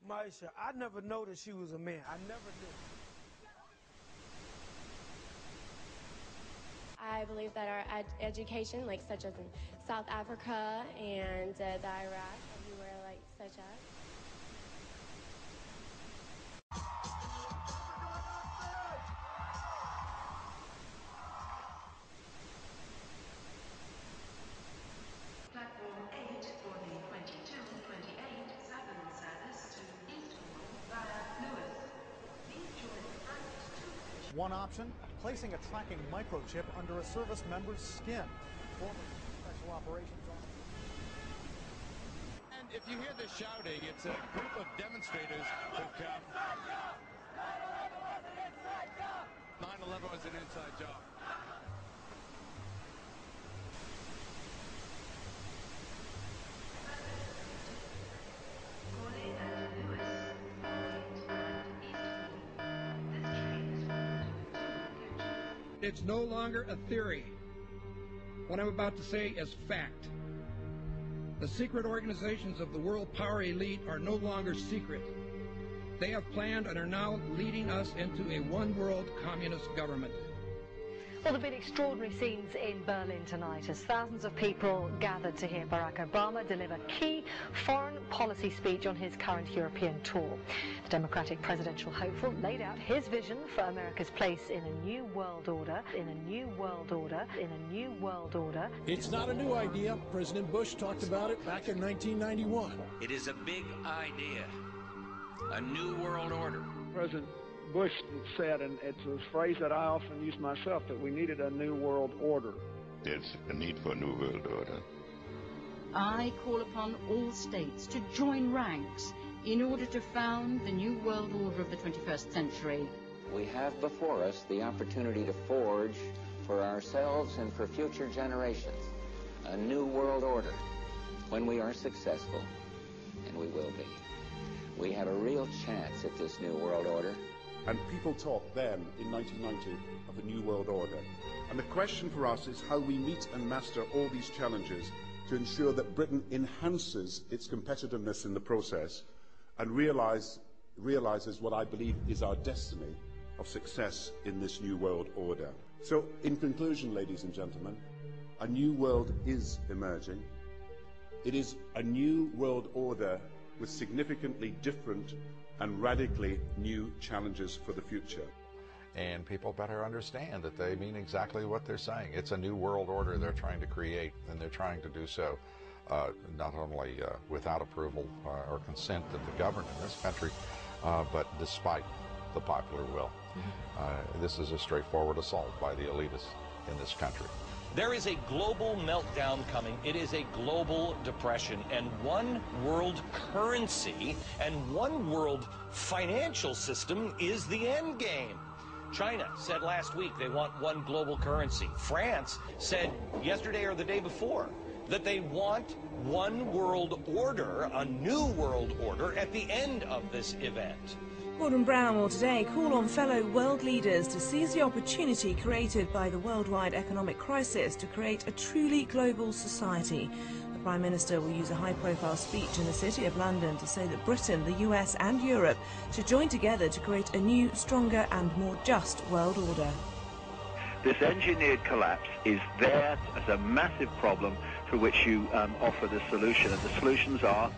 Maisha, I never noticed she was a man. I never knew. I believe that our education, like such as in South Africa and the Iraq, everywhere like such as. Platform 8 for the 2228-7 service to Eastbourne via Lewis. Please join the first 2. One option, placing a tracking microchip under a service member's skin. Former Special Operations Officer. And if you hear the shouting, it's a group of demonstrators who've come. 9/11 was an inside job. It's no longer a theory. What I'm about to say is fact. The secret organizations of the world power elite are no longer secret. They have planned and are now leading us into a one-world communist government. Well, there have been extraordinary scenes in Berlin tonight as thousands of people gathered to hear Barack Obama deliver key foreign policy speech on his current European tour. The Democratic presidential hopeful laid out his vision for America's place in a new world order, in a new world order, in a new world order. It's not a new idea. President Bush talked about it back in 1991. It is a big idea, a new world order. President Bush said, and it's a phrase that I often use myself, that we needed a new world order. There's a need for a new world order. I call upon all states to join ranks in order to found the new world order of the 21st century. We have before us the opportunity to forge for ourselves and for future generations a new world order. When we are successful, and we will be, we have a real chance at this new world order. And people talked then, in 1990, of a new world order. And the question for us is how we meet and master all these challenges to ensure that Britain enhances its competitiveness in the process and realizes what I believe is our destiny of success in this new world order. So, in conclusion, ladies and gentlemen, a new world is emerging. It is a new world order with significantly different and radically new challenges for the future. And people better understand that they mean exactly what they're saying. It's a new world order they're trying to create, and they're trying to do so not only without approval or consent of the governed in this country, but despite the popular will. This is a straightforward assault by the elitists in this country. There is a global meltdown coming. It is a global depression, and one world currency and one world financial system is the end game. China said last week they want one global currency. France said yesterday or the day before that they want one world order, a new world order, at the end of this event. Gordon Brown will today call on fellow world leaders to seize the opportunity created by the worldwide economic crisis to create a truly global society. The Prime Minister will use a high-profile speech in the City of London to say that Britain, the US and Europe should join together to create a new, stronger and more just world order. This engineered collapse is there as a massive problem for which you offer the solution, and the solutions are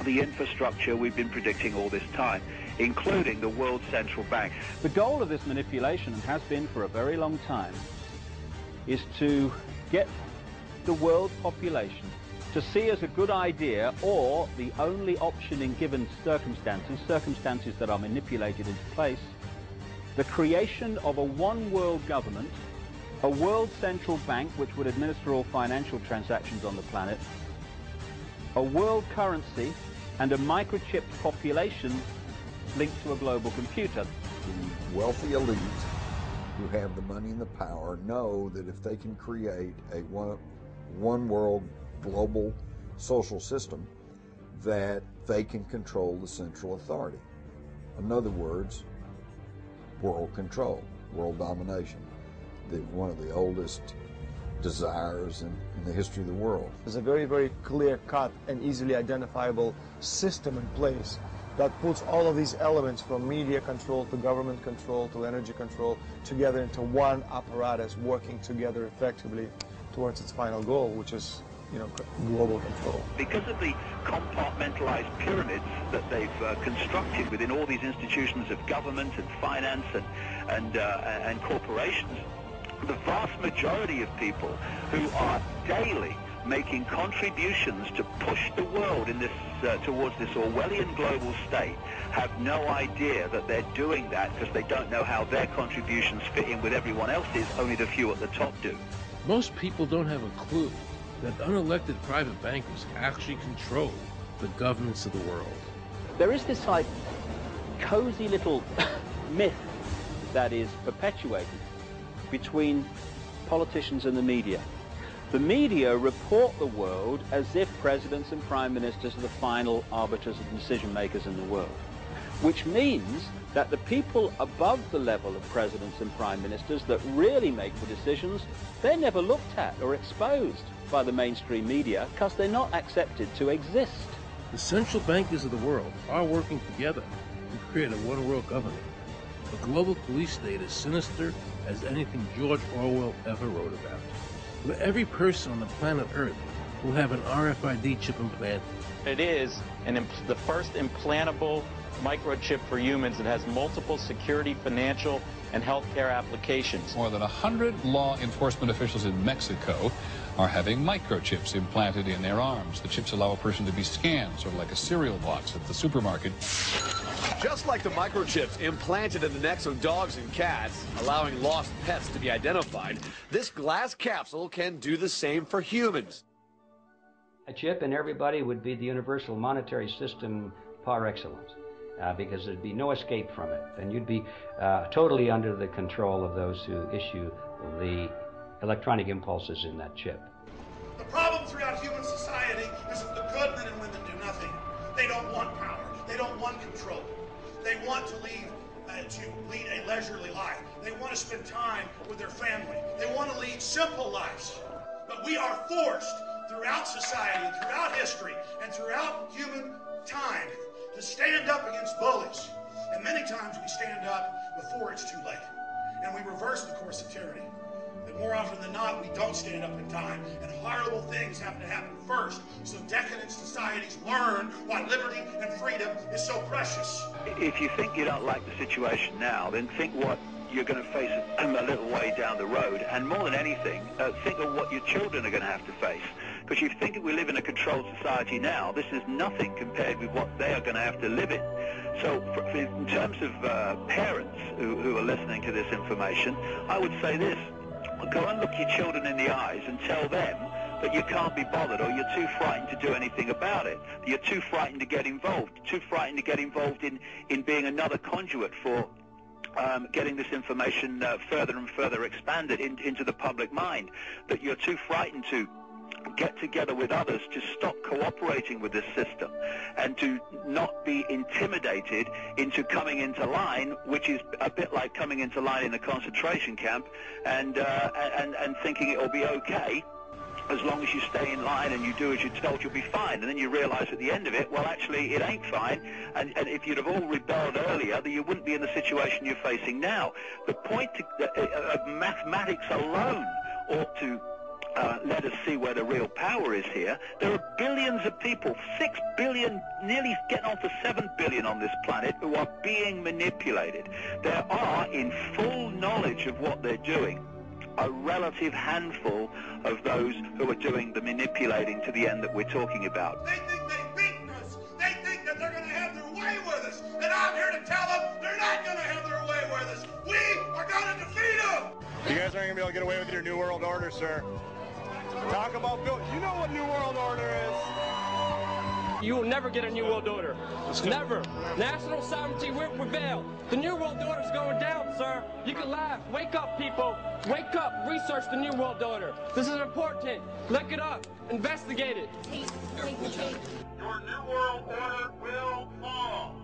the infrastructure we've been predicting all this time, including the World Central Bank. The goal of this manipulation, and has been for a very long time, is to get the world population to see as a good idea, or the only option in given circumstances that are manipulated into place, the creation of a one-world government, a world central bank which would administer all financial transactions on the planet, a world currency, and a microchipped population linked to a global computer. The wealthy elite who have the money and the power know that if they can create a one world global social system, that they can control the central authority. In other words, world control, world domination, one of the oldest desires in the history of the world. There's a very, very clear-cut and easily identifiable system in place that puts all of these elements from media control to government control to energy control together into one apparatus working together effectively towards its final goal, which is, you know, global control. Because of the compartmentalized pyramids that they've constructed within all these institutions of government and finance and corporations, the vast majority of people who are daily making contributions to push the world in this towards this Orwellian global state have no idea that they're doing that, because they don't know how their contributions fit in with everyone else's. Only the few at the top do. Most people don't have a clue that unelected private bankers actually control the governments of the world. There is this like cozy little myth that is perpetuated between politicians and the media. The media report the world as if presidents and prime ministers are the final arbiters and decision makers in the world, which means that the people above the level of presidents and prime ministers that really make the decisions, they're never looked at or exposed by the mainstream media because they're not accepted to exist. The central bankers of the world are working together to create a one-world government. A global police state as sinister as anything George Orwell ever wrote about, where every person on the planet Earth will have an RFID chip implanted. It is the first implantable microchip for humans that has multiple security, financial, and healthcare applications. More than 100 law enforcement officials in Mexico are having microchips implanted in their arms. The chips allow a person to be scanned, sort of like a cereal box at the supermarket. Just like the microchips implanted in the necks of dogs and cats, allowing lost pets to be identified, this glass capsule can do the same for humans. A chip in everybody would be the universal monetary system par excellence, because there'd be no escape from it, and you'd be totally under the control of those who issue the electronic impulses in that chip. The problem throughout human society is that the good men and women do nothing. They don't want power. They don't want control. They want to lead a leisurely life. They want to spend time with their family. They want to lead simple lives. But we are forced throughout society, and throughout history, and throughout human time to stand up against bullies. And many times we stand up before it's too late. And we reverse the course of tyranny. That more often than not, we don't stand up in time, and horrible things have to happen first, so decadent societies learn why liberty and freedom is so precious. If you think you don't like the situation now, then think what you're going to face a little way down the road, and more than anything, think of what your children are going to have to face. Because you think we live in a controlled society now, this is nothing compared with what they are going to have to live in. So in terms of parents who are listening to this information, I would say this: go and look your children in the eyes and tell them that you can't be bothered, or you're too frightened to do anything about it. You're too frightened to get involved, too frightened to get involved in being another conduit for getting this information further and further expanded into the public mind, that you're too frightened to get together with others to stop cooperating with this system and to not be intimidated into coming into line, which is a bit like coming into line in a concentration camp and thinking it will be okay. As long as you stay in line and you do as you're told, you'll be fine. And then you realize at the end of it, well, actually, it ain't fine. And if you'd have all rebelled earlier, then you wouldn't be in the situation you're facing now. The point of mathematics alone ought to let us see where the real power is here. There are billions of people, 6 billion, nearly getting on to 7 billion on this planet, who are being manipulated. There are, in full knowledge of what they're doing, a relative handful of those who are doing the manipulating to the end that we're talking about. They think they've beaten us. They think that they're going to have their way with us. And I'm here to tell them they're not going to have their way with us. We are going to defeat them. You guys aren't going to be able to get away with your New World Order, sir. Talk about Bill. You know what New World Order is. You will never get a New World Order. Never. National sovereignty will prevail. The New World Order is going down, sir. You can laugh. Wake up, people. Wake up. Research the New World Order. This is important. Look it up. Investigate it. Your New World Order will fall.